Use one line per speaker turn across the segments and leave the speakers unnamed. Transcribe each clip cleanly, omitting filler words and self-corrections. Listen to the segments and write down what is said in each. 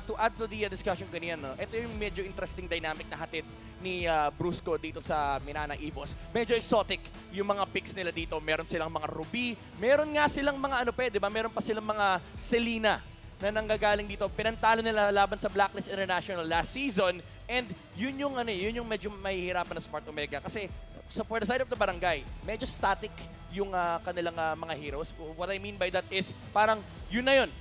to add to the discussion kanina, no, ito yung medyo interesting dynamic na hatid ni Brusco dito sa Minana Evos. Medyo exotic yung mga picks nila dito. Meron silang mga Ruby, meron nga silang mga ano pa, di ba? Meron pa silang mga Selena na nanggagaling dito. Pinantalo nila laban sa Blacklist International last season, and yun yung medyo mahihirapan na Smart Omega kasi for the side of the barangay, medyo static yung kanilang mga heroes. What I mean by that is parang yun na yun.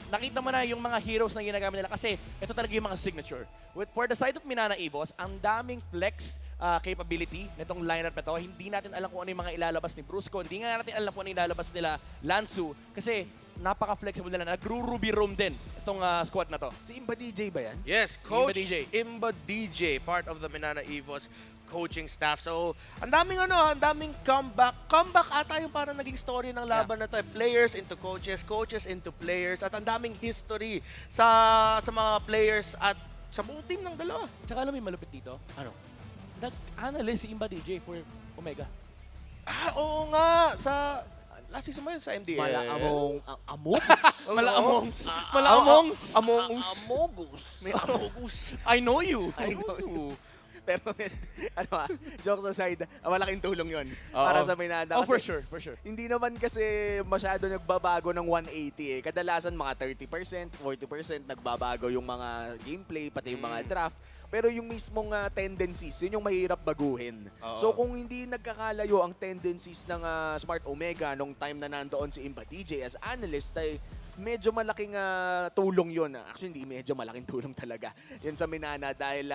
Nakita mo na yung mga heroes na ginagamit nila kasi ito talaga yung mga signature. For the side of Minana Evos, ang daming flex capability nitong lineup na to. Hindi natin alam kung ano yung mga ilalabas ni Brusco. Hindi nga natin alam kung ano yung ilalabas nila Lansu kasi napaka-flexible nila. Nagru-Ruby roam din itong squad na to.
Si Imba DJ ba yan?
Yes, Coach Imba DJ, part of the Minana Evos coaching staff. So, ang daming comeback. Comeback ata yung parang naging story ng laban na to. Players into coaches, coaches into players, at ang daming history sa mga players at sa buong team ng dalawa.
Tsaka alam mo yung malupit dito?
Ano?
Nag-analyze si Imba DJ for Omega.
Oo nga. Sa last season ba yun sa MDL?
Amogus.
May Amogus.
I know you.
I know you. Pero, jokes aside, malaking tulong yon para sa Minana.
Oh, for sure.
Hindi naman kasi masyado nagbabago ng 180 eh. Kadalasan mga 30%, 40% nagbabago yung mga gameplay, pati yung mga draft. Pero yung mismong tendencies, yun yung mahirap baguhin. So kung hindi nagkakalayo ang tendencies ng Smart Omega nung time na nandoon si Imba DJ as analyst, ay medyo malaking tulong yun. Actually, hindi medyo malaking tulong talaga yun sa Minana dahil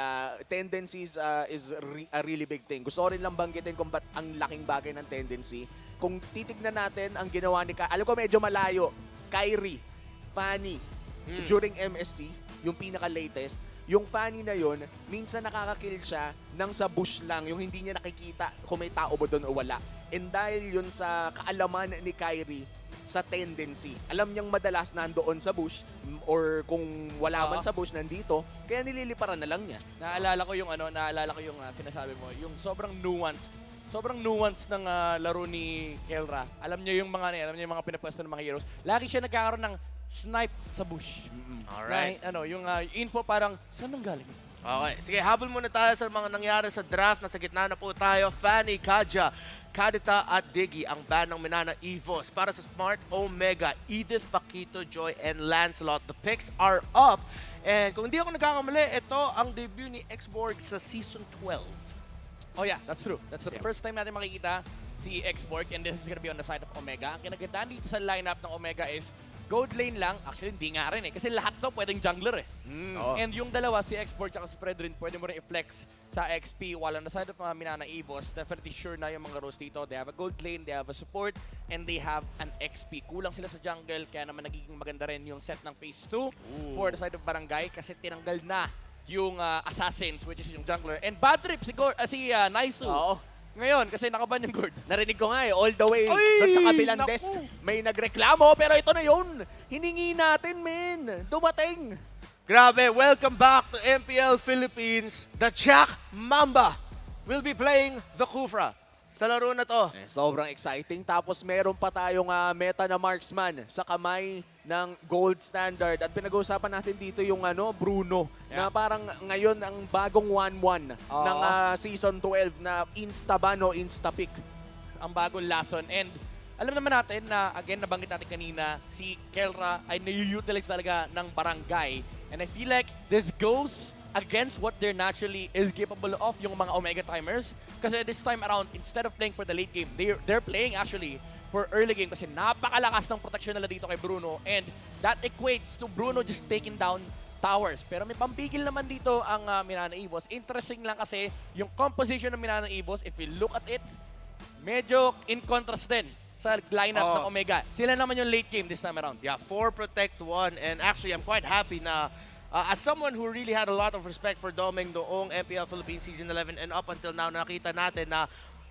tendencies is a really big thing. Gusto ko rin lang banggitin kung ba't ang laking bagay ng tendency. Kung titignan natin ang ginawa ni alam ko medyo malayo, Kyrie, Fanny, during MSC, yung pinaka-latest, yung Fanny na yun, minsan nakakakill siya nang sa bush lang, yung hindi niya nakikita kung may tao ba doon o wala. And dahil yun sa kaalaman ni Kyrie, sa tendency. Alam niyang madalas nandoon sa bush or kung wala man sa bush nandito, kaya nililiparan na lang niya.
Naalala ko yung sinasabi mo, yung sobrang nuanced ng laro ni Kelra. Alam niyo yung mga pinapwesto ng mga heroes. Lagi siya nagkakaroon ng snipe sa bush.
Alright.
Na, yung info parang, saan nang galing?
Okay, sige, habol muna tayo sa mga nangyari sa draft. Nasa gitna na po tayo. Fanny, Kaja, Kadita at Diggy ang ban ng Minana Evos. Para sa Smart Omega, Edith, Paquito, Joy, and Lancelot. The picks are up. And kung hindi ako nagkakamali, ito ang debut ni X-Borg sa Season 12.
Oh yeah, that's true. First time natin makikita si X-Borg, and this is gonna be on the side of Omega. Ang kinagandaan dito sa lineup ng Omega is gold lane lang. Actually, hindi nga rin eh. Kasi lahat to pwedeng jungler eh. And yung dalawa, si X-Port at si Fredrin, pwede mo rin i-flex sa XP. While on the side of Minana Evos, definitely sure na yung mga roles dito. They have a gold lane, they have a support, and they have an XP. Kulang sila sa jungle, kaya naman nagiging maganda rin yung set ng Phase 2 for the side of Barangay kasi tinanggal na yung Assassins, which is yung jungler. And bad trip si Naisu. Ngayon, kasi nakaban yung Gord.
Narinig ko nga all the way doon sa kabilang desk. May nagreklamo, pero ito na yun. Hiningi natin, men. Dumating.
Grabe, welcome back to MPL Philippines. The Jack Mamba will be playing the Kufra sa laro na to.
Sobrang exciting. Tapos meron pa tayong meta na marksman sa kamay ng gold standard. At pinag-uusapan natin dito yung Bruno. Na parang ngayon ang bagong 1-1 ng Season 12 na insta-ban o insta-pick.
Ang bagong lason. And alam naman natin na, again, nabanggit natin kanina, si Kelra ay nai-utilize talaga ng Barangay. And I feel like this goes against what they're naturally is capable of, yung mga Omega timers. Kasi this time around, instead of playing for the late game, they're playing actually for early game kasi napakalakas ng protection nila dito kay Bruno, and that equates to Bruno just taking down towers. Pero may pampigil naman dito ang Minana Evos. Interesting lang kasi yung composition ng Minana Evos, if you look at it, medyo in contrast din sa lineup ng Omega. Sila naman yung late game this time around.
Yeah, 4 protect 1, and actually I'm quite happy na as someone who really had a lot of respect for Domeng noong MPL Philippines Season 11 and up until now, nakita natin na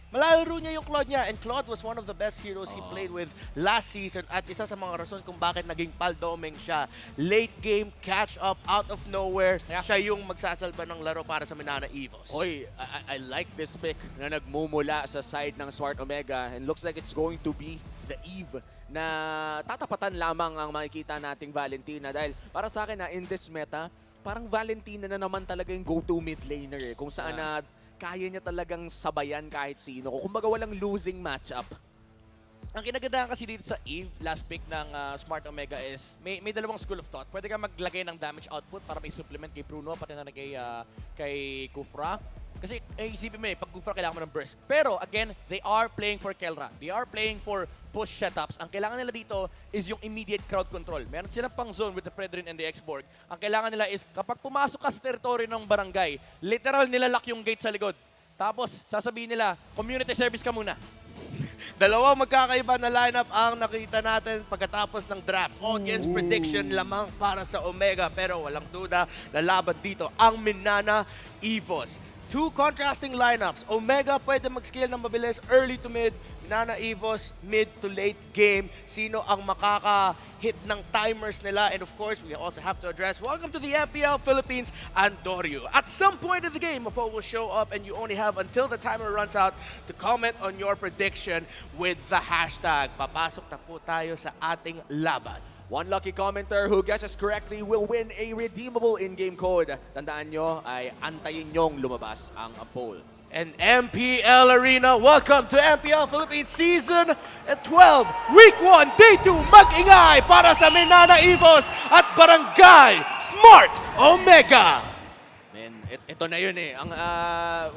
malalaro niya yung Claude niya, and Claude was one of the best heroes he played with last season at isa sa mga rason kung bakit naging Pal Domeng siya. Late game, catch up, out of nowhere, siya yung magsasalba ng laro para sa Minana Evos.
Oy, I like this pick na nagmumula sa side ng Smart Omega, and looks like it's going to be the Eve na tatapatan lamang ang makikita nating Valentina. Dahil para sa akin in this meta, parang Valentina na naman talaga yung go-to mid laner kung saan na kaya niya talagang sabayan kahit sino. Kumbaga walang losing matchup.
Ang kinagandahan kasi dito sa Eve, last pick ng Smart Omega is may dalawang school of thought. Pwede ka maglagay ng damage output para may supplement kay Bruno, pati na kay Kufra. Kasi isipin mo pag Kufra kailangan mo ng burst. Pero again, they are playing for Kelra. They are playing for push setups. Ang kailangan nila dito is yung immediate crowd control. Meron silang pang zone with the Fredrin and the X-Borg. Ang kailangan nila is kapag pumasok ka sa territory ng barangay, literal nilalak yung gate sa likod. Tapos sasabihin nila, community service ka muna.
Dalawang magkakaiba na lineup ang nakita natin pagkatapos ng draft. Audience prediction lamang para sa Omega. Pero walang duda, lalaban dito ang Minana Evos. Two contrasting lineups. Omega pwede mag-scale ng mabilis early to mid. Minana Evos, mid to late game. Sino ang makaka-hit ng timers nila? And of course, we also have to address, welcome to the MPL Philippines, Andorio. At some point of the game, Mapo will show up and you only have until the timer runs out to comment on your prediction with the hashtag. Papasok na po tayo sa ating laban.
One lucky commenter who guesses correctly will win a redeemable in-game code. Tandaan nyo ay antayin nyong lumabas ang poll.
And MPL Arena, welcome to MPL Philippines Season 12, Week 1, Day 2, mag-ingay para sa Minana Evos at Barangay Smart Omega.
Men, ito na yun Ang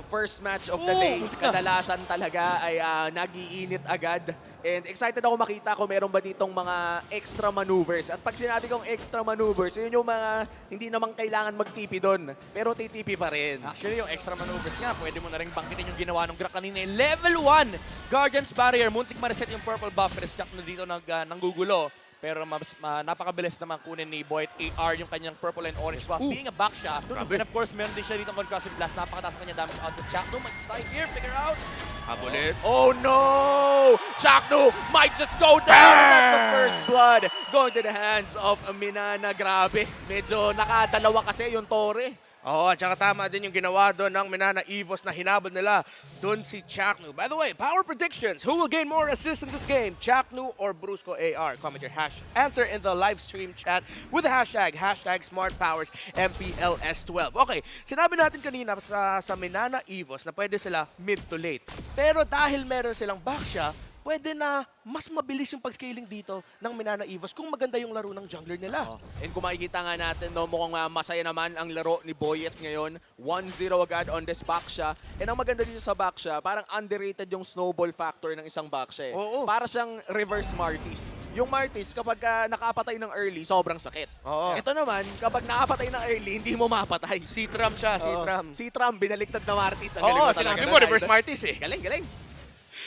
first match of the day, kadalasan talaga ay nag-iinit agad. And excited ako makita kung meron ba ditong mga extra maneuvers. At pag sinabi kong extra maneuvers, yun yung mga hindi naman kailangan mag-TP doon. Pero TTP pa rin.
Actually, yung extra maneuvers nga, pwede mo na rin bangkitin yung ginawa ng Grak kanina. Level 1, Guardian's Barrier. Muntik ma-reset yung purple buff. Pero Jack na dito nanggugulo. Pero napakabilis naman kunin ni Boyd AR yung kanyang purple and orange buff. Being a back shot. And of course, meron din siya dito ng concussive blast. Napakataas na kanya damage output. Jackno mag-style here. Figure out.
Habulit.
Oh no! Chaknu might just go down and that's the first blood going to the hands of Minana. Grabe, medyo nakadalawa kasi yung Torre.
Oo, at saka tama din yung ginawa doon ng Minana Evos na hinabol nila doon si Chaknu. By the way, power predictions. Who will gain more assists in this game? Chaknu or Brusco AR? Comment your answer in the live stream chat with the hashtag SmartPowersMPLS12. Okay, sinabi natin kanina sa Minana Evos na pwede sila mid to late. Pero dahil meron silang backsha, pwede na mas mabilis yung pag-scaling dito ng Minana Evos kung maganda yung laro ng jungler nila.
And kung makikita nga natin, mukhang masaya naman ang laro ni Boyet ngayon. 1-0 agad on this backsha. And ang maganda dito sa backsha, parang underrated yung snowball factor ng isang backsha.
Oo.
Para siyang reverse Martis. Yung Martis, kapag nakapatay ng early, sobrang sakit.
Oo.
Ito naman, kapag nakapatay ng early, hindi mo mapatay.
C-Tram siya, C-Tram.
Si Tram, binaliktad na Martis. Ang galing
Oo,
mo talaga.
sinabi mo, reverse Martis eh.
Galing, galing.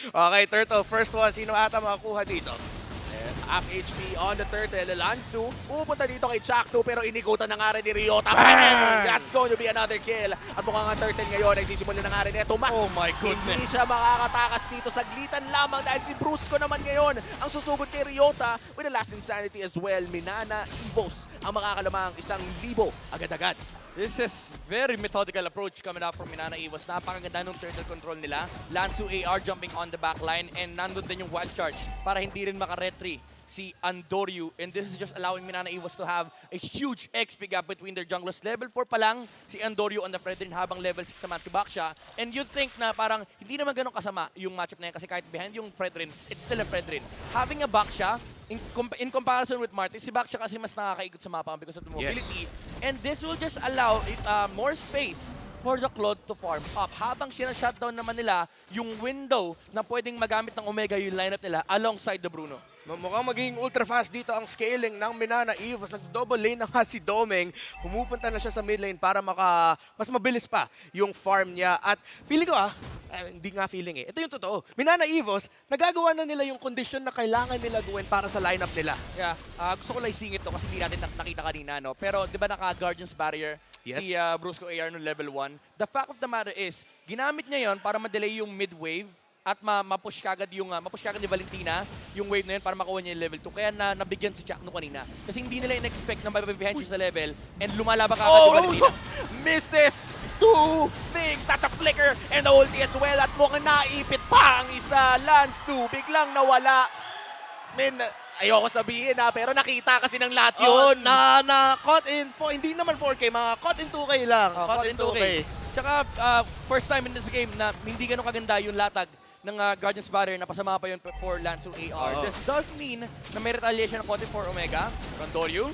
Okay, Turtle, first one. Sino ata makakuha dito?
Up HP on the Turtle. Lansu, pupunta dito kay Chaknu pero inikutan na nga rin ni Ryota. That's going to be another kill. At mukhang ang Turtle ngayon ay sisimulan na nga rin ito. Max,
Oh my goodness.
hindi siya makakatakas dito. Saglitan lamang dahil si Brusco naman ngayon ang susugod kay Ryota with the last insanity as well. Minana Evos ang makakalamang 1,000 agad-agad.
This is very methodical approach coming up from Minana Evos. Napakaganda ng turtle control nila. Lansu AR jumping on the back line and nandun din yung wild charge para hindi rin maka-retry si Andorio. And this is just allowing Minana Evos to have a huge XP gap between their junglers. Level 4 pa lang si Andorio on the Fredrin habang level 6 naman si Baksha. And you'd think na parang hindi naman ganun kasama yung matchup na yan kasi kahit behind yung Fredrin, it's still a Fredrin. Having a Baksha, in comparison with Martis, si Baksha kasi mas nakakaikot sa mapa because of the mobility. And this will just allow more space for the Claude to farm up. Habang shutdown naman nila yung window na pwedeng magamit ng Omega yung lineup nila alongside the Bruno.
Mukhang magiging ultra fast dito ang scaling ng Minana Evos. Nag-double lane na nga si Domeng. Pumupunta na siya sa mid lane para mas mabilis pa yung farm niya. At feeling ko hindi nga feeling ito yung totoo. Minana Evos, nagagawa na nila yung condition na kailangan nila gawin para sa lineup nila.
Yeah, gusto ko lang isingit to kasi hindi natin nakita kanina, no? Pero di ba naka-Guardian's Barrier
Yes.
si Brusco AR no level 1? The fact of the matter is, ginamit niya yon para ma-delay yung mid-wave at ma-push kagad ni Valentina yung wave na yun para makuha niya yung level 2. Kaya nabigyan si Chakno kanina. Kasi hindi nila in-expect na mabibihan siya sa level and lumalaban kagad yung Valentina.
Misses two things. That's a flicker and the ulti as well. At mukhang naipit pa ang isa. Lansu biglang nawala. Men, ayoko sabihin pero nakita kasi ng lahat yun.
Na caught in, hindi naman 4K, mga caught in 2K lang.
Caught in 2K. Tsaka first time in this game na hindi ganun kaganda yung latag ng Guardian's Barrier na pasama pa yun for Lansu AR. This does mean na may retaliation ng konti for Omega. Rondoryu.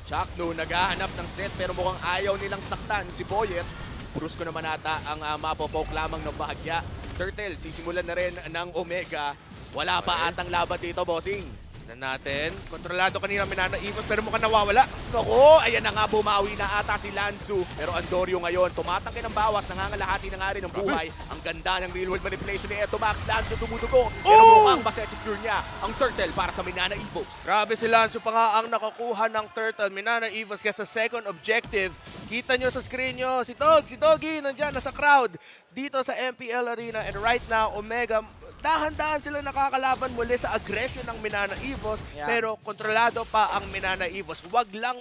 Chakno naghahanap ng set pero mukhang ayaw nilang saktan si Boyet. Brusco naman ata ang mapopoke lamang ng bahagya. Turtle, sisimulan na rin ng Omega. Wala pa atang laban dito, bossing.
Na natin. Kontrolado kanina Minana Evos pero mukhang nawawala.
Nako, ayan na nga, bumawi na ata si Lansu. Pero Andoryo ngayon, tumatangke ng bawas, nangangalahati na nga rin ng buhay. Ang ganda ng real world manipulation ni Eto Max. Lansu tumudugo, pero mukhang masesecure niya ang Turtle para sa Minana Evos.
Grabe si Lansu pa nga ang nakakuha ng Turtle. Minana Evos gets the second objective. Kita nyo sa screen nyo, si Doggy, nandyan, nasa crowd. Dito sa MPL Arena. And right now, Omega, dahan-dahan sila nakakalaban muli sa aggression ng Minana Evos, pero kontrolado pa ang Minana Evos. Wag lang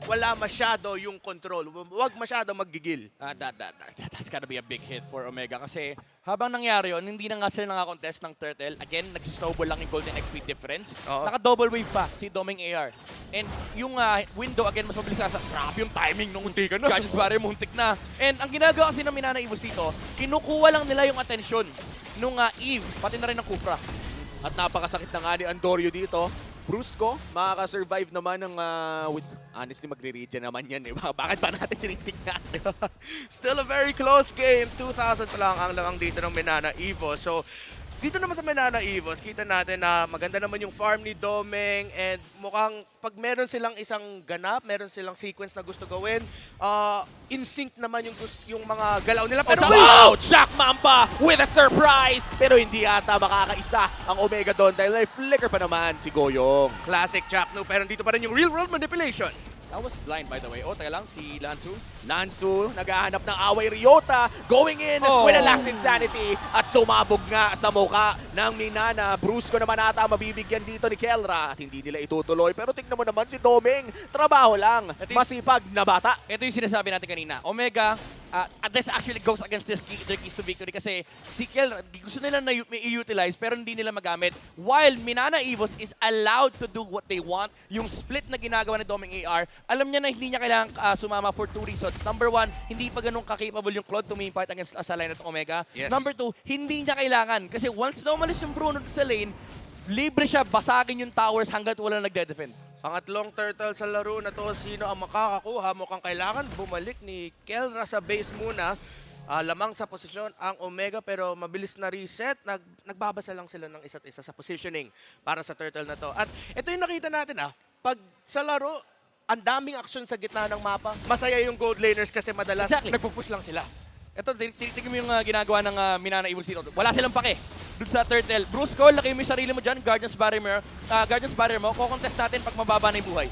wala masyado yung control. Wag masyado maggigil.
That's gotta be a big hit for Omega kasi habang nangyari yun, hindi na nga sila nakakontest ng Turtle. Again, nagsisnowball lang yung Golden XP difference. Naka-double wave pa si Doming AR. And yung window, again, mas mabilis sa grabe yung timing nung muntik na. Guardian's Barrier, muntik na. And ang ginagawa kasi ng Minana Evos dito, kinukuha lang nila yung atensyon nung Eve, pati na rin ng Kufra.
At napakasakit na nga ni Andoryo dito. Brusco, makaka-survive naman ng... honestly, magre-regen naman yan. Eh. Bakit pa natin tinitignan?
Still a very close game. 2,000 pa lang ang langang dito ng Minana Evos. So, dito naman sa Minana Evos, kita natin na maganda naman yung farm ni Domeng and mukhang pag meron silang isang ganap, meron silang sequence na gusto gawin, in sync naman yung mga galaw nila. Pero
wow! Jack Mamba with a surprise! Pero hindi ata makakaisa ang Omega doon dahil may flicker pa naman si Goyong.
classic Chapno, pero dito pa rin yung real world manipulation.
That was blind, by the way. Oh, teka lang, si Lansu.
Lansu, naghahanap ng away. Ryota going in with a last insanity at sumabog nga sa mukha ng Minana. Brusco naman ata mabibigyan dito ni Kelra at hindi nila itutuloy. Pero tignan mo naman si Domeng, trabaho lang, masipag na bata.
Ito yung sinasabi natin kanina. Omega, this actually goes against their keys to victory kasi si Kelra, gusto nila na i-utilize pero hindi nila magamit. While Minana Evos is allowed to do what they want, yung split na ginagawa ni Domeng AR, alam niya na hindi niya kailangang sumama for two reasons. Number one, hindi pa ganun ka-capable yung Claude to main fight against sa line at Omega.
Yes.
Number two, hindi niya kailangan. Kasi once na umalis yung Bruno sa lane, libre siya basagin yung towers hanggat wala nagde-defend.
Pangatlong turtle sa laro na to, sino ang makakakuha? Mukhang kailangan bumalik ni Kelra sa base muna. Lamang sa posisyon ang Omega pero mabilis na reset. Nagbabasa lang sila ng isa't isa sa positioning para sa turtle na to. At ito yung nakita natin pag sa laro, ang daming action sa gitna ng mapa. Masaya yung gold laners kasi madalas nagpupush lang sila.
Ito, tignan mo yung ginagawa ng Minana Evils dito. Wala silang pake. Doon sa Turtle. Brusco, laki mo yung sarili mo dyan. Guardian's Barrier mo. Kukontest natin pag mababa na yung buhay.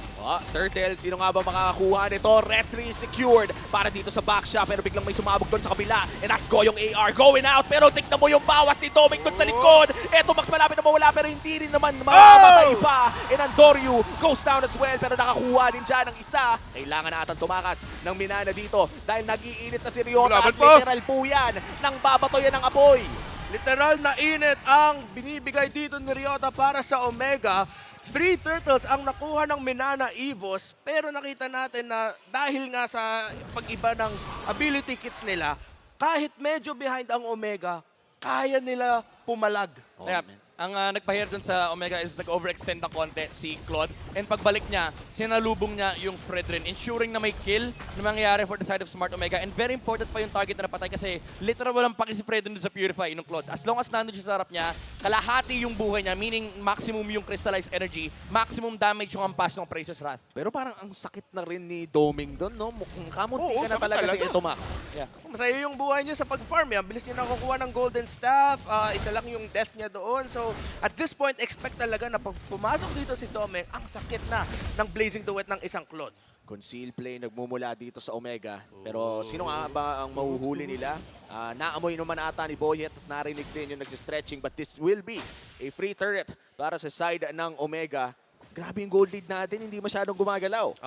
Turtle, sino nga ba makakakuha nito? Retry secured para dito sa backshot pero biglang may sumabog doon sa kabila. And that's Goyong AR going out pero tignan mo yung bawas ni Domeng doon sa likod. Eto, Max malapit na mawala pero hindi rin naman mamamatay pa. And Andoryu goes down as well pero nakakuha din dyan ng isa. Kailangan na atang tumakas ng Minana dito dahil nag-iinit na si Ryota at literal po yan nang babatoyan ng apoy.
Literal na init ang binibigay dito ni Ryota para sa Omega. 3 turtles ang nakuha ng Minana Evos pero nakita natin na dahil nga sa pag-iba ng ability kits nila, kahit medyo behind ang Omega, kaya nila pumalag.
Ang nagpahir dun sa Omega is nag-overextend ng konti si Claude. And pagbalik niya, sinalubong niya yung Fredrin, ensuring na may kill na mangyayari for the side of Smart Omega. And very important pa yung target na napatay kasi literal walang paki si Fredrin dun sa Purify ng Claude. As long as nandun siya sa harap niya, kalahati yung buhay niya, meaning maximum yung crystallized energy, maximum damage yung ampas ng Precious Wrath.
Pero parang ang sakit na rin ni Domeng doon, no? Mukhang kamunti
Oo,
ka na
sakit
talaga si
talaga.
Eto Max.
Masaya yung buhay niya sa pag-farm. Bilis niya nakukuha ng golden staff. Isa lang yung death niya doon. So, at this point, expect talaga na pag pumasok dito si Domeng, ang sakit na ng Blazing Duet ng isang Claude.
Conceal play nagmumula dito sa Omega. Pero sino nga ba ang mahuhuli nila? Naamoy naman ata ni Boyet at narinig din yung nag-stretching. But this will be a free turret para sa side ng Omega. Grabe yung gold lead natin, hindi masyadong gumagalaw.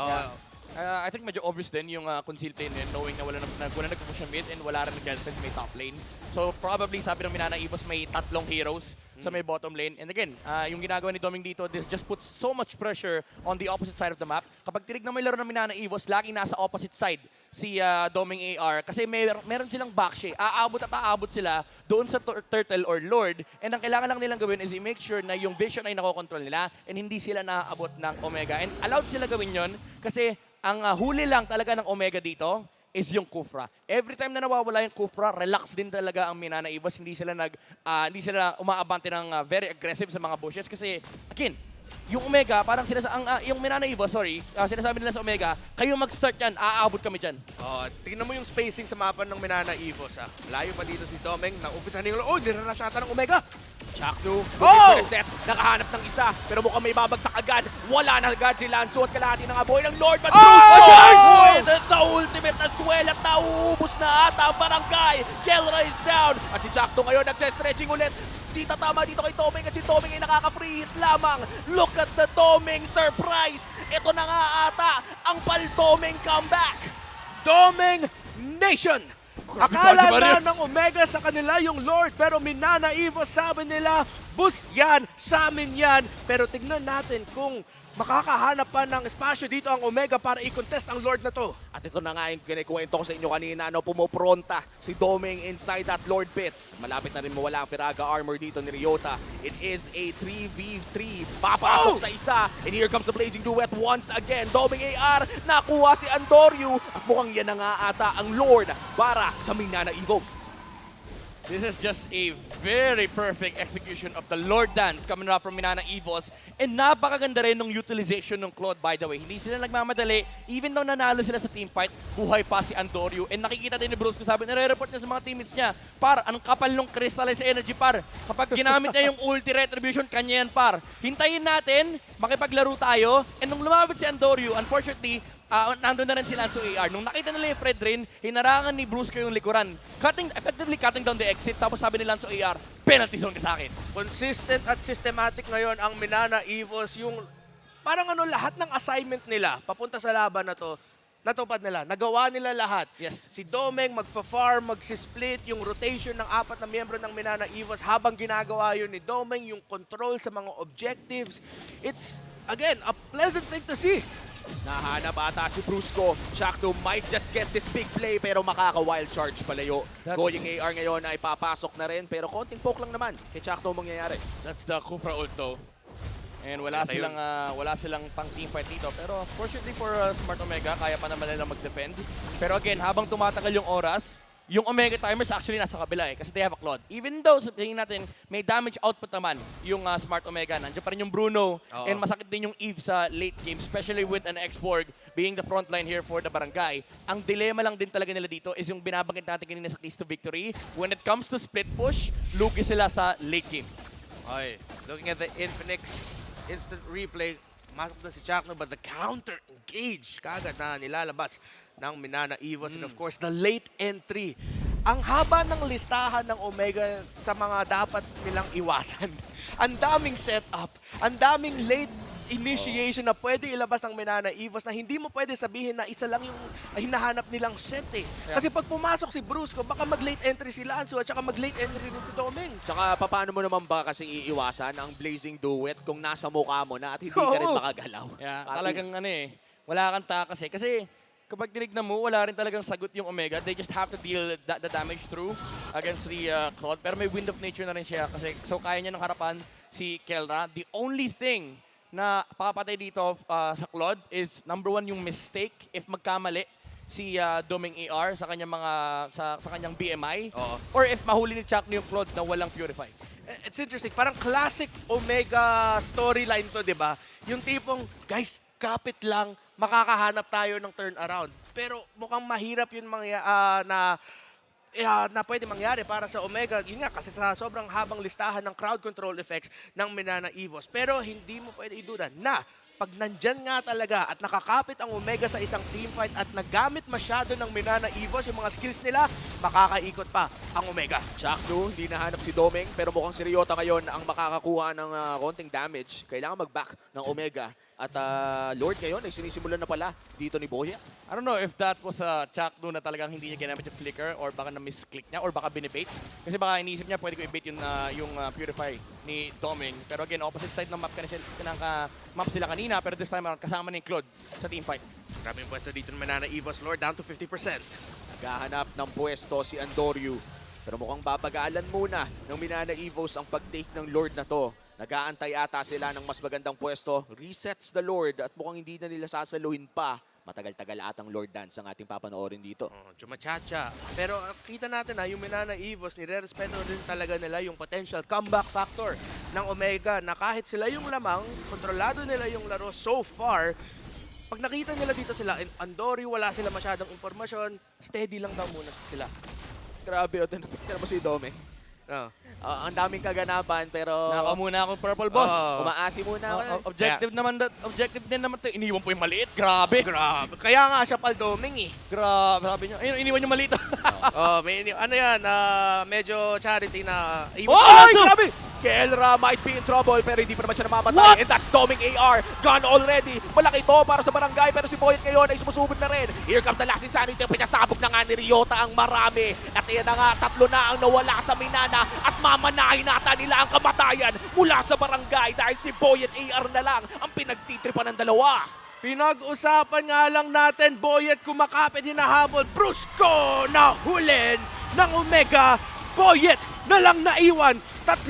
I think medyo obvious din yung conceal plane yun, knowing na wala nagpupush ng mid and wala rin nag-defense may top lane. So probably sabi ng Minana Evos may tatlong heroes sa may bottom lane. And again, yung ginagawa ni Doming dito, this just puts so much pressure on the opposite side of the map. Kapag tinignan mo yung laro ng Minana Evos, laging nasa opposite side si Doming AR kasi meron silang backshay. Aabot at aabot sila doon sa Turtle or Lord. And ang kailangan lang nilang gawin is i-make sure na yung vision ay nakokontrol nila and hindi sila naaabot ng Omega. And allowed sila gawin yon kasi ang huli lang talaga ng Omega dito is yung Kufra. Every time na nawawala yung Kufra, relax din talaga ang Minana Evos. Hindi sila umaabante ng very aggressive sa mga bushes kasi again, yung Omega, parang yung Minana Evos, sinasabi nila sa Omega, kayo mag-start yan, aabot kami dyan.
Tingnan mo yung spacing sa mapa ng Minana Evos. Layo pa dito si Domeng. Nang-umpisa nila, nirarash ata ng Omega.
Chaknu, looking for the set. Nakahanap ng isa, pero mukhang may babagsak agad. Wala na agad si Lanzo at kalahati ng aboy ng Lord. But with the ultimate as well at nauubos na ata ang barangay. Kelra is down. At si Chaknu ngayon nagse-stretching ulit. Di tatama dito kay Domeng at si Domeng ay nakaka-free hit lamang. Look at the Domeng surprise. Ito na nga ata ang Pal-Domeng comeback.
Domeng Nation! Akala na ng Omega sa kanila yung Lord, pero Minana Evos sabi nila, boost yan, sa amin yan. Pero tignan natin kung makakahanap pa ng espasyo dito ang Omega para i-contest ang Lord na to.
At ito na nga yung kinikwento ko sa inyo kanina, pumupronta si Domeng inside that Lord pit. Malapit na rin mawala ang Firaga armor dito ni Ryota. It is a 3v3. Papasok sa isa. And here comes the Blazing Duet once again. Domeng AR, nakuha si Andoryu. At mukhang yan na nga ata ang Lord para sa Minana Evos.
This is just a very perfect execution of the Lord Dance coming up from Minana Evos. And napakaganda rin ng utilization ng Claude, by the way. Hindi sila nagmamadali. Even though nanalo sila sa teamfight, buhay pa si Andoryu. And nakikita din ni Bruce, sabi, nare-report niya sa mga teammates niya, par, anong kapal nung crystallized energy, par. Kapag ginamit niya yung ulti retribution, kanya yan, par. Hintayin natin, makipaglaro tayo. And nung lumabit si Andoryu, unfortunately, nandun na rin si Lanzo AR. Nung nakita nila yung Fred Rin, hinarangan ni Brusco yung likuran. Effectively cutting down the exit. Tapos sabi ni Lanzo AR, penalty zone ka sa akin.
Consistent at systematic ngayon ang Minana Evos. Yung parang lahat ng assignment nila papunta sa laban na to, natupad nila. Nagawa nila lahat.
Yes.
Si Domeng magfa-farm, magsisplit, yung rotation ng 4 na miyembro ng Minana Evos habang ginagawa yun ni Domeng, yung control sa mga objectives. It's, again, a pleasant thing to see.
Nahanap ata si Brusco. Chaknu might just get this big play pero makaka-wild charge palayo. Going AR ngayon ay papasok na rin pero konting poke lang naman kay Chaknu mangyayari.
That's the Kufra ult though. And wala silang pang teamfight dito. Pero fortunately for Smart Omega, kaya pa naman nila mag-defend. Pero again, habang tumatagal yung oras, yung Omega Timers actually nasa kabila kasi they have a Claude. Even though, sabihin natin, may damage output naman yung Smart Omega. Nandiyan pa rin yung Bruno. And masakit din yung Eve sa late game, especially with an X-Borg being the frontline here for the Barangay. Ang dilema lang din talaga nila dito is yung binabanggit natin kanina sa Keys to Victory. When it comes to split push, lugi sila sa late game.
Okay, looking at the Infinix instant replay, masok na si Chakno, but the counter engage kagad na nilalabas ng Minana Evos and of course the late entry. Ang haba ng listahan ng Omega sa mga dapat nilang iwasan. Ang daming setup, ang daming late initiation na pwede ilabas ng Minana Evos na hindi mo pwede sabihin na isa lang yung hinahanap nilang set eh. Kasi pag pumasok si Brusco, baka mag-late entry si Lanzo at saka mag-late entry din si Domeng.
Tsaka paano mo naman ba kasi iiwasan ang Blazing Duet kung nasa mukha mo na at hindi ka rin makagalaw?
Yeah, talagang wala kang taka kasi kapag tinignan mo, wala rin talagang sagot yung Omega. They just have to deal the damage through against the Claude. Pero may Wind of Nature na rin siya kasi so kaya niya ng harapan si Kelra. The only thing na papatay dito sa Claude is number 1 yung mistake if magkamali si Domeng AR sa kanyang sa kanyang BMI or if mahuli ni Chakno yung Claude na walang Purify.
It's interesting. Parang classic Omega storyline to, di ba? Yung tipong, guys, kapit lang, makakahanap tayo ng turnaround. Pero mukhang mahirap yun na pwede mangyari para sa Omega. Yun nga, kasi sa sobrang habang listahan ng crowd control effects ng Minana Evos. Pero hindi mo pwede iduda na pag nandyan nga talaga at nakakapit ang Omega sa isang teamfight at nagamit masyado ng Minana Evos yung mga skills nila, makakaikot pa ang Omega.
Chaknu, hindi nahanap si Domeng pero mukhang si Ryota ngayon ang makakakuha ng konting damage. Kailangan mag-back ng Omega. At Lord ngayon ay sinisimulan na pala dito ni Boya.
I don't know if that was a Chakno na talagang hindi niya ginamit yung flicker or baka na-misclick niya or baka binibait. Kasi baka iniisip niya pwede ko i-bait yung Purify ni Doming. Pero again, opposite side ng map, map sila kanina, pero this time around, kasama ni Claude sa teamfight.
Grabe yung pwesto dito ng Manana Evos, Lord, down to 50%.
Naghahanap ng pwesto si Andoryu. Pero mukhang babagalan muna ng Minana Evos ang pag-take ng Lord na to. Nag-aantay ata sila ng mas magandang pwesto. Resets the Lord at mukhang hindi na nila sasaluhin pa. Matagal-tagal atang Lord Dance ang ating papanoorin dito.
Oh, chumachacha. Pero kita natin yung Manana Evos, nire-respeto rin talaga nila yung potential comeback factor ng Omega na kahit sila yung lamang, kontrolado nila yung laro so far. Pag nakita nila dito sila, Andori, wala sila masyadong impormasyon, steady lang daw muna sila.
Grabe, tignan mo si Doming.
Oh.
Ang daming kaganapan pero
Naka muna ako purple boss.
Oh.
umaasi muna ako.
Objective din naman to. Iniwan po yung maliit. Grabe.
Grabe. Kaya nga siya paldoming eh.
Grabe. Sabi niya, ayun, iniwan yung maliit.
Ano yan, medyo charity na...
Ay, grabe!
Kelra might be in trouble pero hindi pa naman siya namamatay. And that's Doming AR. Gone already. Malaki to para sa barangay pero si Boyet ngayon ay sumusubok na rin. Here comes the last insanity. Pinasabog na nga ni Ryota ang marami. At yan na nga, 3 na ang nawala sa Minana at mamanahin nata nila ang kamatayan mula sa barangay dahil si Boyet AR na lang ang pinagtitripan ng dalawa.
Pinag-usapan nga lang natin, Boyet kumakapit, hinahabol. Brusco na hulin ng Omega. Boyet na lang naiwan. 3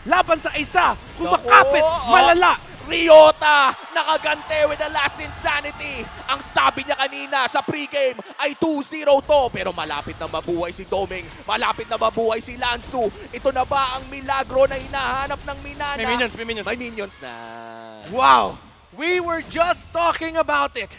laban sa 1. Kumakapit,
Naku,
malala.
Ryota nakagante with the last insanity. Ang sabi niya kanina sa pregame ay 2-0 to. Pero malapit na mabuhay si Doming. Malapit na mabuhay si Lansu. Ito na ba ang milagro na hinahanap ng Minana?
May minions, may minions.
May minions na.
Wow! We were just talking about it.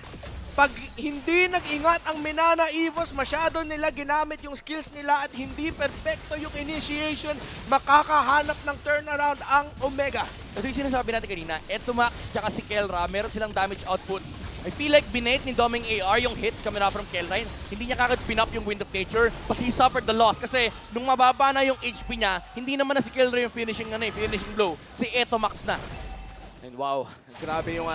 Pag hindi nag-ingat ang Minana Evos, masyado nila ginamit yung skills nila at hindi perfecto yung initiation, makakahanap ng turnaround ang Omega.
Ito yung sinasabi natin kanina, Eto Max tsaka si Kelra, meron silang damage output. I feel like binate ni Doming AR yung hits coming out from Kelra. Hindi niya kagad pin-up yung Wind of Nature, but he suffered the loss. Kasi nung mababa na yung HP niya, hindi naman na si Kelra yung finishing blow. Si Eto Max na.
And wow, grabe yung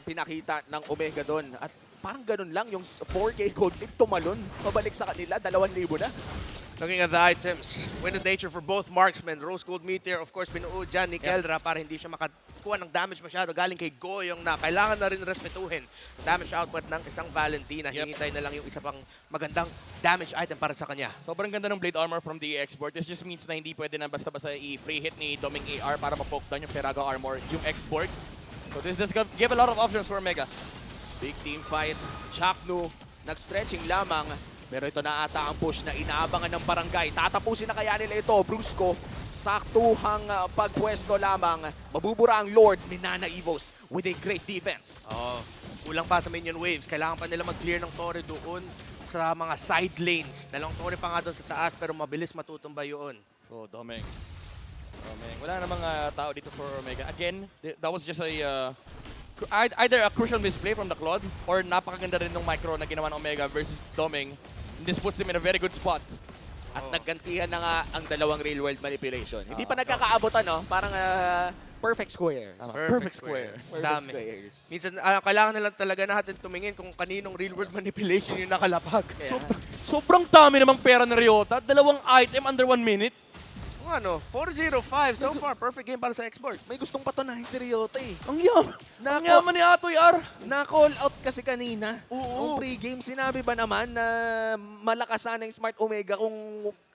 pinakita ng Omega doon. At parang ganun lang, yung 4K gold lead tumalon. Pabalik sa kanila, 2,000 na.
Looking at the items, Wind of Nature for both marksmen. Rose Gold Meteor, of course, pinuod dyan ni Keldra para hindi siya makakuha ng damage masyado. Galing kay Goyong na kailangan na rin respetuhin. Damage output ng isang Valentina. Hihintay na lang yung isa pang magandang damage item para sa kanya.
Sobrang ganda ng blade armor from the export. This just means na hindi pwede na basta-basta i-free hit ni Doming AR para ma-poke down yung Peraga armor, yung export. So this give a lot of options for Omega.
Big team fight. Chapnu, nag-stretching lamang. Pero ito na ata ang push na inaabangan ng barangay. Tatapusin na kaya nila ito. Brusco, saktuhang pagpwesto lamang. Mabubura ang Lord ni Nana Evos with a great defense.
Kulang pa sa minion waves. Kailangan pa nila mag-clear ng torre doon sa mga side lanes. Dalawang torre pa nga doon sa taas pero mabilis matutumba yun.
So Doming. Wala namang tao dito for Omega. Again, that was just either a crucial misplay from the Claude or napakaganda rin ng micro na ginawa ng Omega versus Doming. This puts them in a very good spot.
At naggantihan na nga ang dalawang real world manipulation. Hindi pa nagkakaabotan, no? Parang perfect squares.
Perfect square.
Perfect
Dami.
squares.
Minsan, kailangan na lang talaga natin tumingin kung kaninong real world manipulation yung nakalapag.
Sobrang dami namang pera ni Ryota. 2 item under 1 minute.
4-0-5 so far. Perfect game para sa export.
May gustong patunahin si Ryota eh.
Ang yaman ni Atoy R.
Na-call out kasi kanina.
Oo.
Nung pre-game, sinabi ba naman na malakas sana yung Smart Omega kung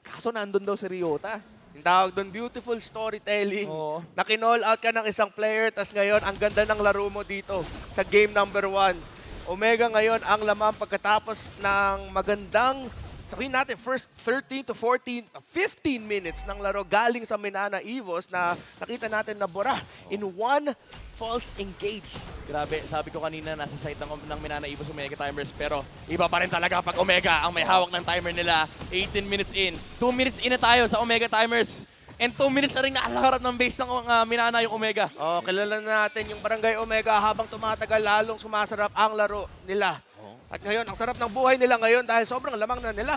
kaso nandun daw si Ryota?
Yung tawag doon, beautiful storytelling.
Oo.
Na kinall out ka ng isang player, tas ngayon, ang ganda ng laro mo dito sa game number 1. Omega ngayon ang lamang pagkatapos ng magandang, sabihin natin, first 13 to 14, 15 minutes ng laro galing sa Minana Evos na nakita natin na bura in one false engage.
Grabe, sabi ko kanina nasa side ng Minana Evos Omega timers pero iba pa rin talaga pag Omega ang may hawak ng timer nila. 18 minutes in. 2 minutes in na tayo sa Omega timers. And 2 minutes na rin nasa harap ng base ng Minana yung Omega.
Kilala natin yung Barangay Omega habang tumatagal lalong sumasarap ang laro nila. At ngayon, ang sarap ng buhay nila ngayon dahil sobrang lamang na nila.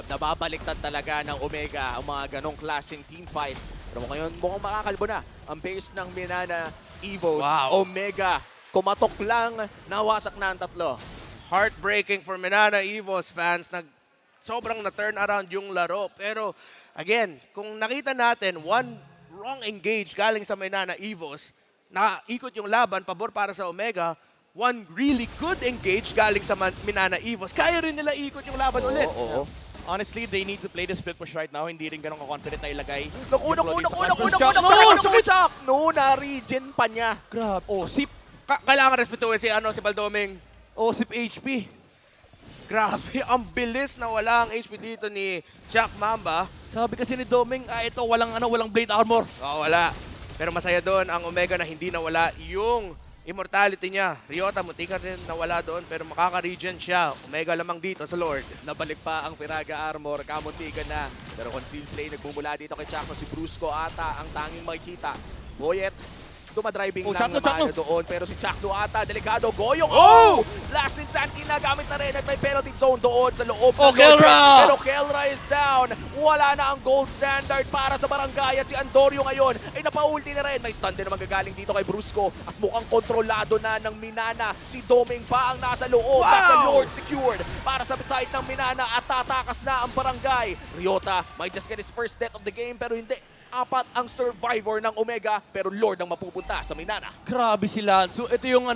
Nababaliktad talaga ng Omega ang mga ganong klaseng team fight. Pero ngayon, mukhang makakalbo na ang base ng Minana Evos.
Wow.
Omega, kumatok lang, nawasak na ang 3.
Heartbreaking for Minana Evos fans. Sobrang na-turn around yung laro. Pero again, kung nakita natin, one wrong engage galing sa Minana Evos. Naikot yung laban, pabor para sa Omega. One really good engage galing sa Minana Evos. Kaya rin nila ikot yung laban ulit.
Oo.
Honestly, they need to play the split push right now. Hindi rin ganun ka-confident na ilagay.
Naku, no, na-regen pa niya.
Grabe. Oh, sip.
Kailangan respetuhin si Baldoming.
Oh, sip HP.
Grabe, ang bilis na wala ang HP dito ni Jack Mamba.
Sabi kasi ni Doming, ito walang blade armor.
Oh, wala. Pero masaya doon ang Omega na hindi nawala yung immortality niya. Ryota, muntikan rin nawala doon pero makaka-regen siya. Omega lamang dito sa Lord.
Nabalik pa ang Firaga Armor, kamuntikan na. Pero concealed play, nagmumula dito kay Chakno. Si Brusco ata ang tanging makikita. Boyet, dumadriving lang naman doon. Pero si Chakno ata, delikado. Goyong, oh! Last Insanity na gamit na rin at may penalty zone doon sa loob.
Oh,
ng
Kelra!
Pero Kelra is down. Wala na ang gold standard para sa barangay. At si Andorio ngayon ay napaulti na rin. May stun din na magagaling dito kay Brusco. At mukhang kontrolado na ng Minana. Si Doming pa ang nasa loob.
Wow!
That's a Lord secured para sa side ng Minana. At tatakas na ang barangay. Ryota might just get his first death of the game pero hindi. Apat ang survivor ng Omega pero Lord ang mapupunta sa Minana.
Grabe sila. So, ito yung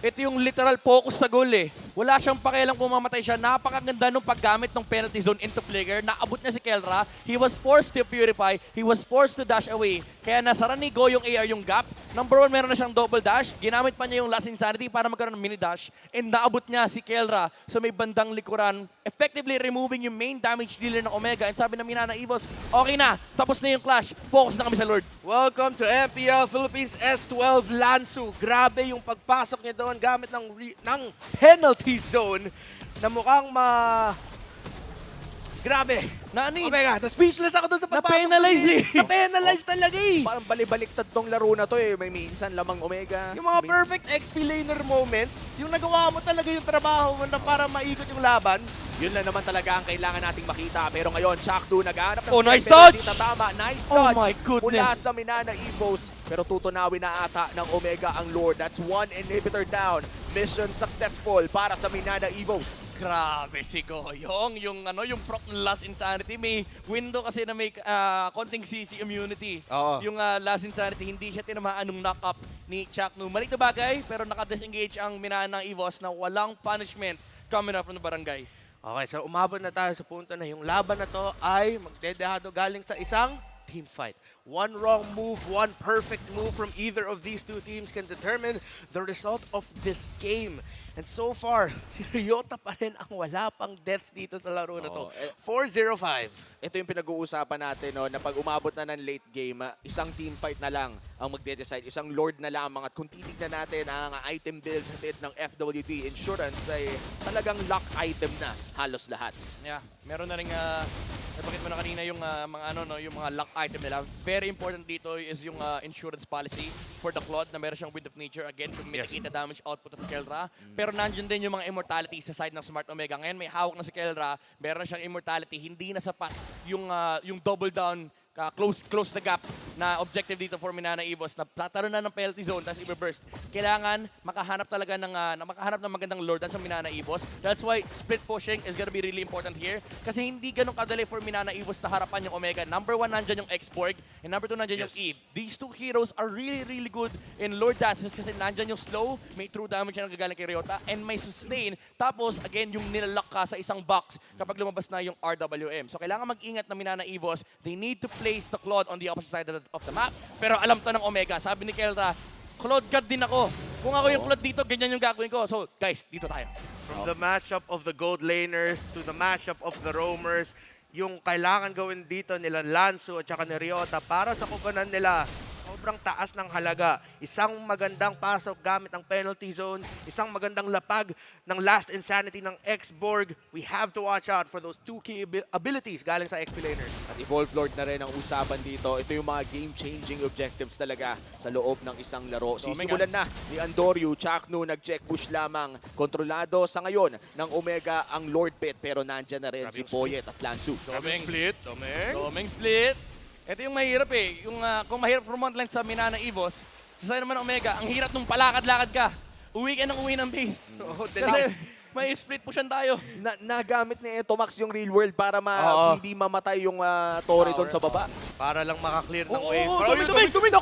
ito yung literal focus sa goal eh. Wala siyang pakialam kung mamatay siya. Napakaganda nung paggamit ng penalty zone into flicker. Naabot niya si Kelra. He was forced to purify. He was forced to dash away. Kaya nasara ni Go yung AR yung gap. Number 1, meron na siyang double dash. Ginamit pa niya yung last insanity para magkaroon ng mini dash. And naabot niya si Kelra sa may bandang likuran. Effectively removing yung main damage dealer ng Omega. And sabi ng Minana Evos, okay na. Tapos na yung clash. Focus na kami sa Lord.
Welcome to MPL Philippines S12 Lansu. Grabe yung pagpasok niya doon gamit ng penalty zone na mukhang Grabe.
Nani?
Omega, na-speechless ako doon sa pagpasok.
Na-penalize eh.
Na-penalize talaga eh.
Parang balibaliktad tong laro na to eh. May minsan lamang Omega.
Yung mga perfect XP laner moments, yung nagawa mo talaga yung trabaho mo na para maikot yung laban.
Yun lang naman talaga ang kailangan nating makita. Pero ngayon, Chakdu naghahanap ng
nice
step, pero
dodge!
di tatama. Nice
Oh
dodge
my goodness.
mula sa Minana Evos. Pero tutunawin na ata ng Omega ang Lord. That's one inhibitor down. Mission successful para sa Minana Evos.
Grabe si Goyong. Yung proc ng Last Insanity, may window kasi na may konting CC immunity.
Oo.
Yung Last Insanity, hindi siya tinamaan nung knock-up ni Chaknu. Maliit na bagay, pero naka-disengage ang Minana Evos na walang punishment coming up from the barangay.
Okay, so umabot na tayo sa punto na yung laban na to ay magdedehado galing sa isang team fight. One wrong move, one perfect move from either of these two teams can determine the result of this game. And so far, si Ryota pa rin ang wala pang deaths dito sa laro na to. 4-0-5.
Ito yung pinag-uusapan natin no, na pag umabot na ng late game, isang team fight na lang ang magde-decide. Isang Lord na lamang. At kung titignan natin ang item builds at ng FWD Insurance ay talagang lock item na halos lahat.
Yeah, meron na rin napakita mo na kanina yung yung mga lock item nila. Very important dito is yung insurance policy for the Claude na meron siyang Wind of Nature again to mitigate the damage output of Kelra. Pero nandiyan din yung mga immortality sa side ng Smart Omega. Ngayon may hawak na si Kelra, meron na siyang immortality, hindi na sapat yung double down close the gap na objective dito for Minana Evos na tatalo na ng penalty zone tapos i-burst. Kailangan makahanap talaga ng magandang Lord sa Minana Evos. That's why split pushing is gonna be really important here kasi hindi ganun kadali for Minana Evos na harapan yung Omega. Number 1 nandyan yung X-Borg and number 2 nandyan yung Eve. These two heroes are really good in Lord dances kasi nandyan yung slow, may true damage na nagagaling kay Ryota and may sustain. Tapos again yung nilalock ka sa isang box kapag lumabas na yung RWM. So kailangan mag-ingat na Minana Evos. They need to place the Claude on the opposite side of the map. Pero alam to ng Omega. Sabi ni Kelra, Claude God din ako. Kung ako yung Claude dito, ganyan yung gagawin ko. So, guys, dito tayo.
From the matchup of the gold laners to the matchup of the roamers, yung kailangan gawin dito nila Lansu at saka ni Ryota para sa kubanan nila, sobrang taas ng halaga. Isang magandang pasok gamit ang penalty zone, isang magandang lapag ng Last Insanity ng X-Borg. We have to watch out for those two key abilities galing sa XP laners.
At Evolve Lord na rin ang usapan dito. Ito yung mga game-changing objectives talaga sa loob ng isang laro. Sisimulan na ni Andorio. Chaknu nag-check push lamang. Kontrolado sa ngayon ng Omega ang Lord Pit. Pero nandyan na rin si Boyet at Lansu.
Doming split. Ito yung mahirap eh. Kung mahirap from frontline sa Minana Evos, sa side naman ng Omega, ang hirap nung palakad-lakad ka. Uwi ka ng base.
Oh,
Kasi May split push-an tayo.
Nagamit ni Etomax yung real world para
Oo.
hindi mamatay yung Torre doon sa baba.
Para lang makaklear ng
Oo,
wave.
tuming!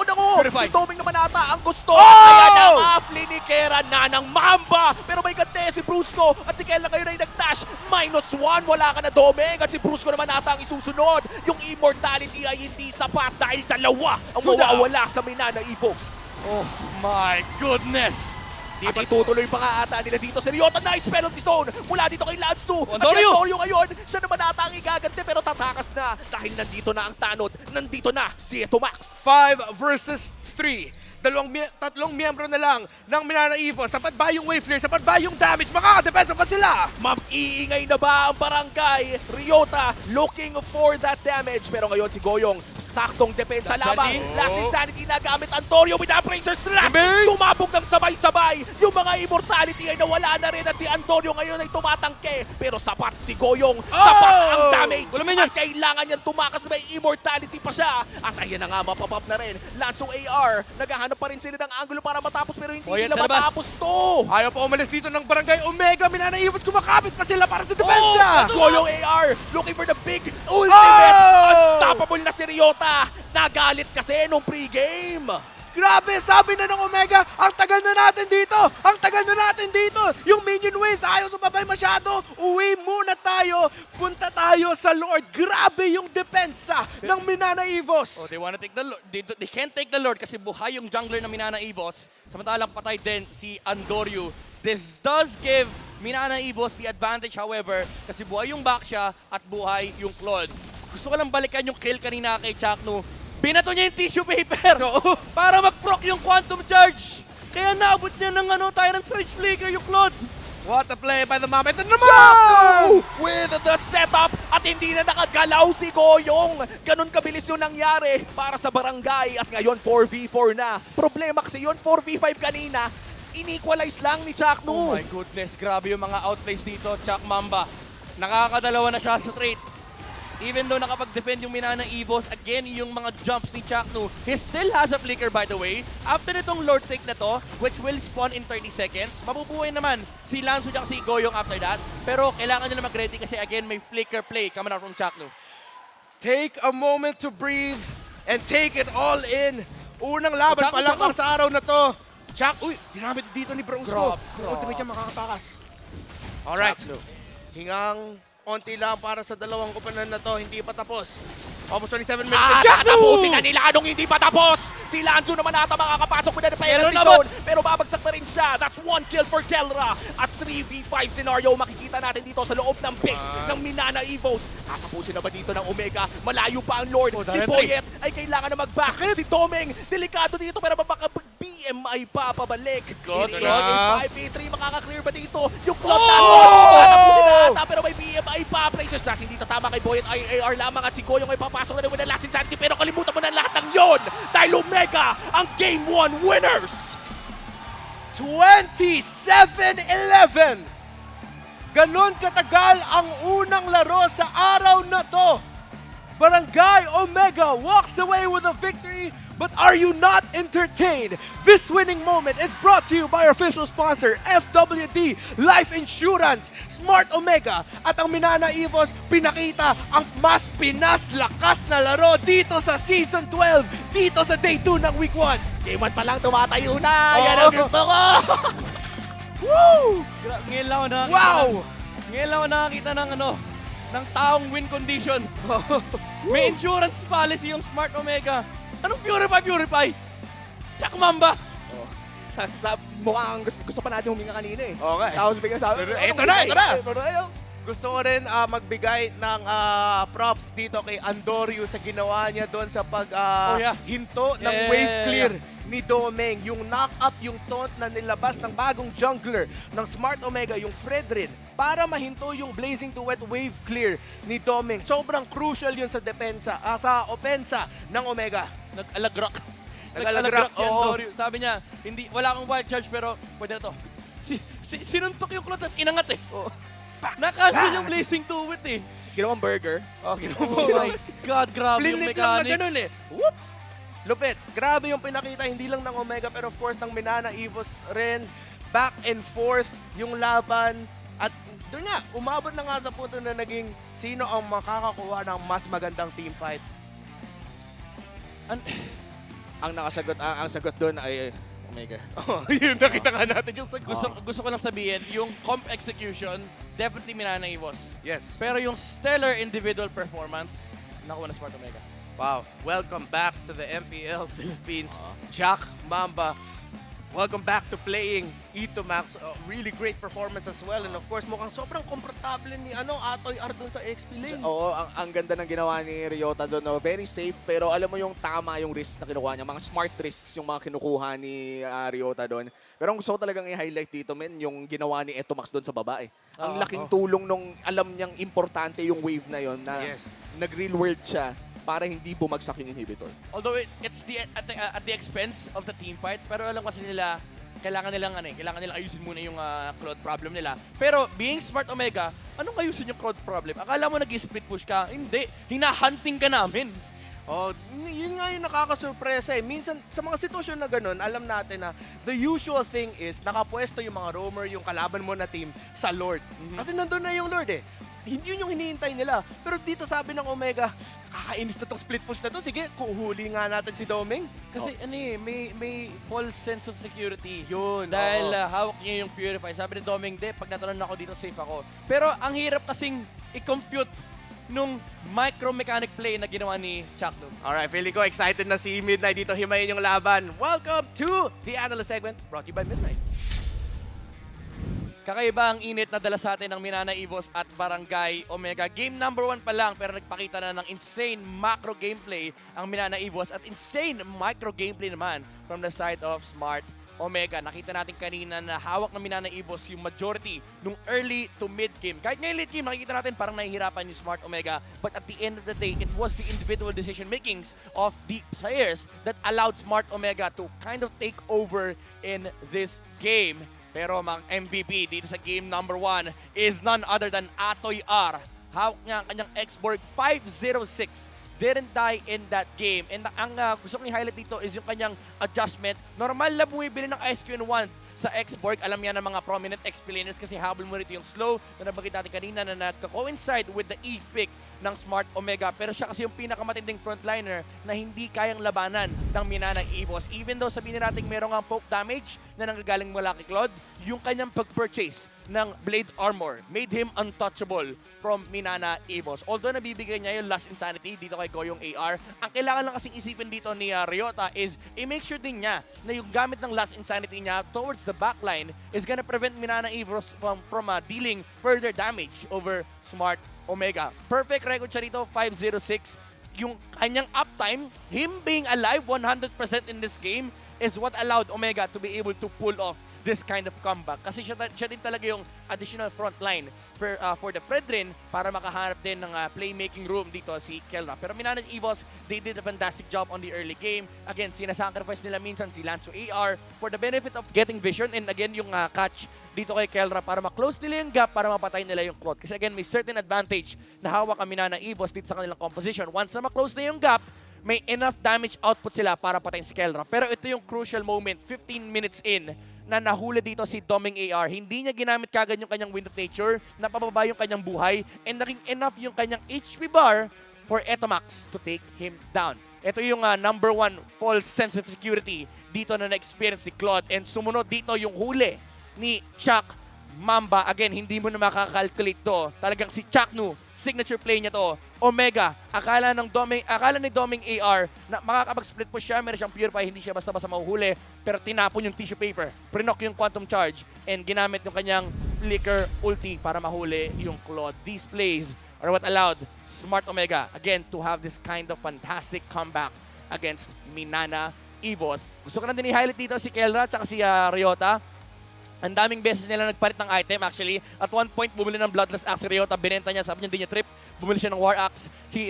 Naku!
Purify.
Si Toming naman ata ang gusto.
Oh!
Ayan ang Afli ni Kera na ng Mamba. Pero may gante si Brusco at si Kel na ngayon ay nag-dash. -1, wala ka na Doming. At si Brusco naman ata ang isusunod. Yung immortality ay hindi sapat dahil dalawa ang mawawala sa Minana Evox.
Oh my goodness!
At itutuloy pa nga ata nila dito si Ryota. Nice penalty zone mula dito kay Lansu. At si
Antonio!
Antonio ngayon, siya naman ata ang igagante pero tatakas na. Dahil nandito na ang tanod, nandito na si Etomax.
5 versus 3. Tatlong miyembro na lang ng Minana Evo. Sapat ba yung wave clear? Sapat ba yung damage? Makakadepensa pa sila!
Mag-iingay na ba ang barangay? Ryota looking for that damage. Pero ngayon si Goyong, saktong depensa lamang.
Insanity.
Last Insanity na gamit Antonio with Appraiser Slap.
Base!
Sumabog ng sabay-sabay. Yung mga immortality ay nawala na rin at si Antonio ngayon ay tumatangke. Pero sapat si Goyong. Sapat ang damage.
Wala man yan.
At kailangan niyang tumakas, may immortality pa siya. At ayan na nga, mapapop na rin. Lanso AR, naghahanap pa rin sila ng angulo para matapos pero hindi
Boyet
nila
sa labas.
matapos to.
Ayaw pa umalis dito ng Barangay Omega. Minana Evos kumakapit pa sila para sa depensa!
Goyong AR looking for the big ultimate.
Oh!
Unstoppable na si Ryota. Nagalit kasi nung pregame.
Grabe, sabi na ng Omega, ang tagal na natin dito! Ang tagal na natin dito! Yung minion waves, ayaw sumabay masyado. Uwi muna tayo. Punta tayo sa Lord. Grabe yung depensa ng Minana Evos.
Oh, they wanna take the Lord. They can't take the Lord kasi buhay yung jungler na Minana Evos. Samantalang patay din si Andorio. This does give Minana Evos the advantage, however, kasi buhay yung Baxia at buhay yung Claude. Gusto ko lang balikan yung kill kanina kay Chakno. Binato niya yung tissue paper para mag-proc yung Quantum Charge. Kaya naabot niya ng Tyrant's Rage Flicker yung Claude.
What a play by the mom. Ito naman!
Chakno with the setup at hindi na nakagalaw si Goyong. Ganun kabilis yung nangyari para sa barangay at ngayon 4v4 na. Problema kasi yun 4v5 kanina. In-equalize lang ni Chakno.
Oh my goodness, grabe yung mga outplays dito. Chak Mamba, nakakadalawa na siya sa trade. Even though nakapag-defend yung Minana Evos, again, yung mga jumps ni Chakno, he still has a flicker by the way. After nitong Lord Take na to, which will spawn in 30 seconds, mabubuhay naman si Lanzo at si Goyong after that. Pero kailangan nila mag-ready kasi again, may flicker play coming out from Chakno.
Take a moment to breathe and take it all in. Unang laban
Chakno,
pa lang
Chakno.
para sa araw na to. Chak, uy, ginamit dito ni Bronsco.
Grabe.
Yung ultimate niya makakatakas. Alright.
Chakno.
Hingang onti lang para sa dalawang kupanan na to. Hindi pa tapos. Almost 27 minutes.
Ah,
Chakno!
tatapusin na nila anong hindi pa tapos. Si Lanzo naman ata makakapasok muna ng penalty
Yellow
zone. Pero babagsak na rin siya. That's 1 kill for Kelra. At 3v5 scenario makikita natin dito sa loob ng base ng Minana Evos. Tatapusin na ba dito ng Omega? Malayo pa ang Lord.
Oh,
Si
direct
Boyet ay kailangan na mag-back. Si Domeng, delikado dito pero baka BMI pa pabalik.
Claude,
It is
Claude.
a 5v3. Makaka-clear ba dito? Yung Claude
Oh!
tatapusin na ata pero may BMI pa. Places track. Hindi tatama kay Boyet. IAR lamang at si Goyong ay papasok na rin with the last insanity. Pero kalimutan mo na lahat ng yon. Dahil Omega ang Game 1 winners.
27-11. Ganon katagal ang unang laro sa araw na to. Barangay Omega walks away with a victory, but are you not entertained? This winning moment is brought to you by our official sponsor, FWD Life Insurance, Smart Omega, at ang Minana Evos pinakita ang mas pinaslakas na laro dito sa Season 12, dito sa Day 2 ng Week 1.
Game 1 pa lang tumatayo na.
Oo.
Yan ang gusto ko.
Woo!
Ngayon lang ako nakakita
Wow!
Ngayon lang ako nakakita ng ng taong win condition. May insurance policy yung Smart Omega. Anong Purify? Chak Mamba!
Mukhang gusto pa natin huminga kanina eh.
Okay.
Tapos biglang sabi,
Ito na! Gusto ko rin magbigay ng props dito kay Andorio sa ginawa niya doon sa
Oh, yeah.
hinto ng
Yeah.
wave clear ni Domeng. Yung knock-up, yung taunt na nilabas ng bagong jungler ng Smart Omega, yung Fredrin, para mahinto yung Blazing to Wet wave clear ni Domeng. Sobrang crucial yun sa depensa, sa opensa ng Omega.
Nag-alagrak.
Nag-alagrak,
si
oo.
Antonio. Sabi niya, wala akong wild charge pero pwede na to. Sinuntok yung Claude tapos inangat eh. Nakasul yung Blazing to Wit eh.
Ginawang burger.
Oh my God, grabe yung
Flinlit lang na
mechanics.
ganun eh. Whoop! Lupit. Grabe yung pinakita, hindi lang ng Omega, pero of course ng Minana Evos rin. back and forth yung laban. At doon nga, umabot na nga sa punto na naging sino ang makakakuha ng mas magandang team fight.
Ang sagot doon ay Omega.
Oh, yun, nakita nga natin yung sagot.
Gusto ko lang sabihin, yung comp execution, definitely Minana Evos.
Yes.
Pero yung stellar individual performance, nakuha na Smart Omega.
Wow. Welcome back to the MPL Philippines. Jack Mamba. Welcome back to playing Ito Max. Really great performance as well. And of course, mukhang sobrang komportable ni Atoy R doon sa XP lane.
Oo, ang ganda ng ginawa ni Ryota doon. No? Very safe, pero alam mo yung tama yung risks na kinukuha niya. Mga smart risks yung mga kinukuha ni Ryota doon. Pero ang gusto ko talagang i-highlight dito, men, yung ginawa ni Ito Max doon sa baba. Ang laking tulong nung alam niyang importante yung wave na yon na
Yes.
nag-real world siya para hindi bumagsak yung inhibitor.
Although it's at the expense of the team fight, pero alam kasi nila, kailangan nilang ayusin muna yung Claude problem nila. Pero being Smart Omega, anong ayusin yung Claude problem? Akala mo nag-split push ka? Hindi. Hinahunting ka namin.
Oh, yun nga yung nakakasurpresa eh. Minsan, sa mga sitwasyon na ganun, alam natin na the usual thing is nakapwesto yung mga roamer, yung kalaban mo na team sa Lord. Kasi nandun na yung Lord eh. Yun yung hinihintay nila. Pero dito sabi ng Omega, kakainis na tong split push na to. Sige, kuhuli nga natin si Doming.
Kasi may false sense of security.
Yun,
Dahil
oo.
hawak niya yung Purify. Sabi ni Doming, pag natalon ako dito, safe ako. Pero ang hirap kasing i-compute nung micro-mechanic play na ginawa ni Chakno.
Alright, feeling ko excited na si Midnight dito himayin yung laban. Welcome to the Analyst segment brought to you by Midnight.
Kakaiba ang init na dala sa atin ng Minana Evos at Barangay Omega. Game number 1 pa lang pero nagpakita na ng insane macro gameplay ang Minana Evos at insane micro gameplay naman from the side of Smart Omega. Nakita natin kanina na hawak ng Minana Evos yung majority nung early to mid game. Kahit ngayon late game, nakikita natin parang nahihirapan yung Smart Omega. But at the end of the day, it was the individual decision makings of the players that allowed Smart Omega to kind of take over in this game. Pero mga MVP dito sa game number 1 is none other than Atoy R. Hawak niya ang kanyang X-Borg 506. Didn't die in that game. And ang gusto kong i-highlight dito is yung kanyang adjustment. Normal na bumibili ng SQ1 sa X-Borg. Alam niya ng mga prominent explainers kasi habol mo rito yung slow na nabanggit natin kanina na nagka-coincide with the Eve pick ng Smart Omega. Pero siya kasi yung pinakamatinding frontliner na hindi kayang labanan ng Minana Evos. Even though sabihin natin merong ang poke damage na nanggagaling mula kay Claude, yung kanyang pag-purchase ng Blade Armor made him untouchable from Minana Evos. Although nabibigay niya yung Last Insanity dito kay Goyong AR, ang kailangan lang kasing isipin dito ni Ryota is i-make sure din niya na yung gamit ng Last Insanity niya towards the backline is gonna prevent Minana Evos from dealing further damage over Smart Omega. Perfect record siya dito, 506. Yung kanyang uptime, him being alive 100% in this game is what allowed Omega to be able to pull off this kind of comeback. Kasi siya din talaga yung additional frontline for the Fredrin para makahanap din ng playmaking room dito si Kelra. Pero Minana Evos, they did a fantastic job on the early game. Again, sinasacrifice nila minsan si Lanzo AR for the benefit of getting vision and again yung catch dito kay Kelra para ma-close nila yung gap para mapatay nila yung Claude. Kasi again, may certain advantage na hawak ang Minana Evos dito sa kanilang composition. Once na ma-close na yung gap, may enough damage output sila para patayin si Kelra. Pero ito yung crucial moment, 15 minutes in, na nahuli dito si Doming AR. Hindi niya ginamit kagad yung kanyang Wind of Nature, napababa yung kanyang buhay, and naging enough yung kanyang HP bar for Etomax to take him down. Ito yung number 1 false sense of security dito na na-experience si Claude. And sumunod dito yung huli ni Chuck Mamba. Again, hindi mo na makakalculate to. Talagang si Chaknu, signature play niya to. Omega, akala ni Doming AR na makakapag-split push siya, meron siyang Purify, hindi siya basta-basta mahuhuli, pero tinapon yung tissue paper, prinok yung Quantum Charge, and ginamit yung kanyang Flicker ulti para mahuli yung Claude. These plays are what allowed Smart Omega, again, to have this kind of fantastic comeback against Minana Evos. Gusto ko na din i-highlight dito si Kelra at si Ryota. Ang daming beses nila nagpalit ng item actually. At one point, bumili ng Bloodless Axe si Ryota, binenta niya, sabi niya hindi niya trip. Bumili siya ng War Axe. Si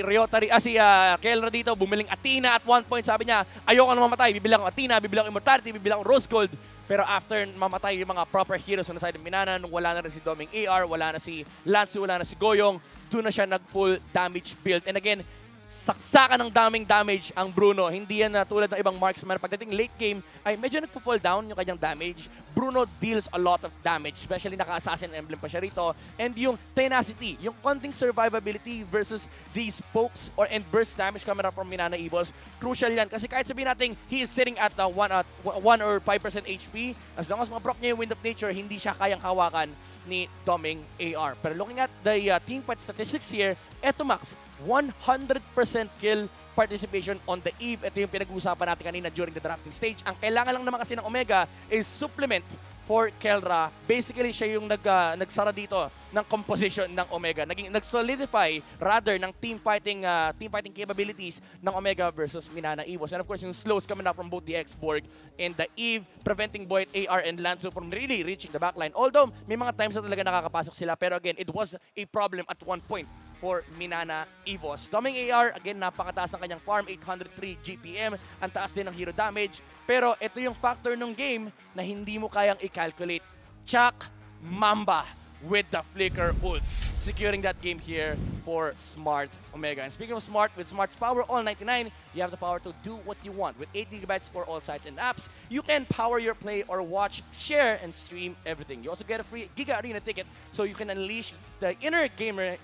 Kelra dito, bumiling Athena at one point, sabi niya, ayoko na mamatay, bibilang ko Athena, bibilang ko Immortality, bibilang ko Rose Gold. Pero after mamatay yung mga proper heroes on the side of Minana, nung wala na rin si Doming AR, wala na si Lanzu, wala na si Goyong, doon na siya nag-full damage build. And again, saksakan ng daming damage ang Bruno. Hindi yan tulad ng ibang marksman. Pagdating late game, ay medyo nagpo-fall down yung kanyang damage. Bruno deals a lot of damage, especially naka-assassin emblem pa siya rito. And yung tenacity, yung konting survivability versus these pokes and burst damage coming up from Minana Evils, crucial yan. Kasi kahit sabihin natin, he is sitting at 1 or 5% HP, as long as maproc niya yung Wind of Nature, hindi siya kayang hawakan ni Doming AR. Pero looking at the team fight statistics here, eto Max, 100% kill participation on the Eve. Ito yung pinag-uusapan natin kanina during the drafting stage. Ang kailangan lang naman kasi ng Omega is supplement for Kelra. Basically, siya yung nagsara dito ng composition ng Omega. Nag-solidify rather ng team fighting capabilities ng Omega versus Minana Evos. And of course, yung slows coming up from both the X-Borg and the Eve, preventing Void, AR, and Lanzo from really reaching the backline. Although, may mga times na talaga nakakapasok sila. Pero again, it was a problem at one point for Minana Evos. Doming AR, again, napakataas ng kanyang farm, 803 GPM. Ang taas din ng hero damage. Pero ito yung factor ng game na hindi mo kayang i-calculate. Chuck Mamba with the Flicker ult, securing that game here for Smart Omega. And speaking of Smart, with Smart's power, all 99, you have the power to do what you want. With 8 GB for all sites and apps, you can power your play or watch, share, and stream everything. You also get a free Giga Arena ticket, so you can unleash the inner gamer